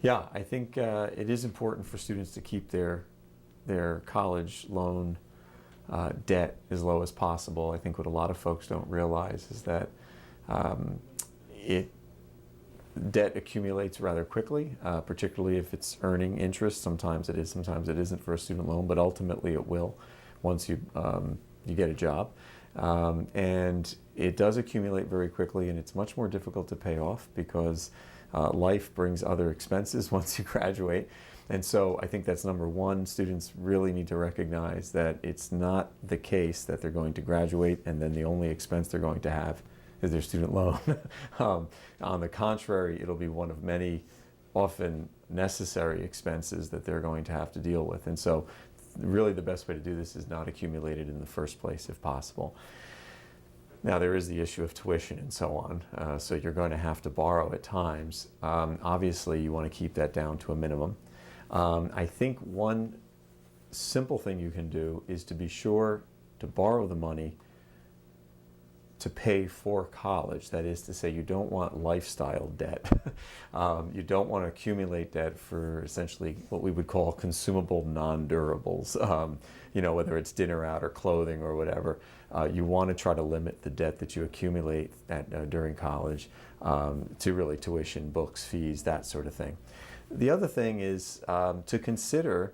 Yeah, I think it is important for students to keep their college loan debt as low as possible. I think what a lot of folks don't realize is that um, it debt accumulates rather quickly, particularly if it's earning interest. Sometimes it is, sometimes it isn't for a student loan, but ultimately it will once you get a job. And it does accumulate very quickly, and it's much more difficult to pay off because life brings other expenses once you graduate. And so I think that's number one. Students really need to recognize that it's not the case that they're going to graduate and then the only expense they're going to have is their student loan. On the contrary, it'll be one of many often necessary expenses that they're going to have to deal with. And so really the best way to do this is not accumulate it in the first place if possible. Now there is the issue of tuition and so on, so you're going to have to borrow at times. Obviously you want to keep that down to a minimum. I think one simple thing you can do is to be sure to borrow the money to pay for college. That is to say, you don't want lifestyle debt. You don't want to accumulate debt for essentially what we would call consumable non-durables, whether it's dinner out or clothing or whatever. You want to try to limit the debt that you accumulate during college to really tuition, books, fees, that sort of thing. The other thing is to consider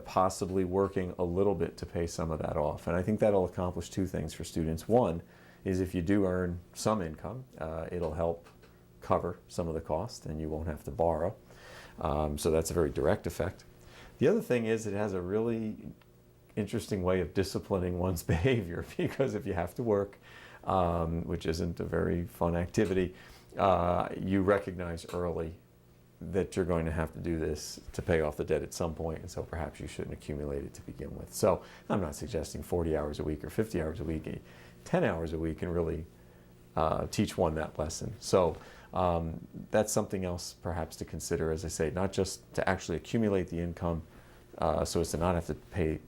possibly working a little bit to pay some of that off. And I think that'll accomplish two things for students. One is if you do earn some income, it'll help cover some of the cost and you won't have to borrow. So that's a very direct effect. The other thing is it has a really interesting way of disciplining one's behavior, because if you have to work, which isn't a very fun activity, you recognize early that you're going to have to do this to pay off the debt at some point, and so perhaps you shouldn't accumulate it to begin with. So I'm not suggesting 40 hours a week or 50 hours a week. 10 hours a week can really teach one that lesson. So that's something else perhaps to consider, as I say, not just to actually accumulate the income so as to not have to pay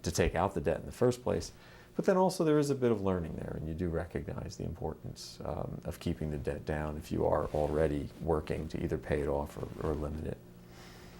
to take out the debt in the first place, but then also there is a bit of learning there, and you do recognize the importance of keeping the debt down if you are already working to either pay it off or limit it.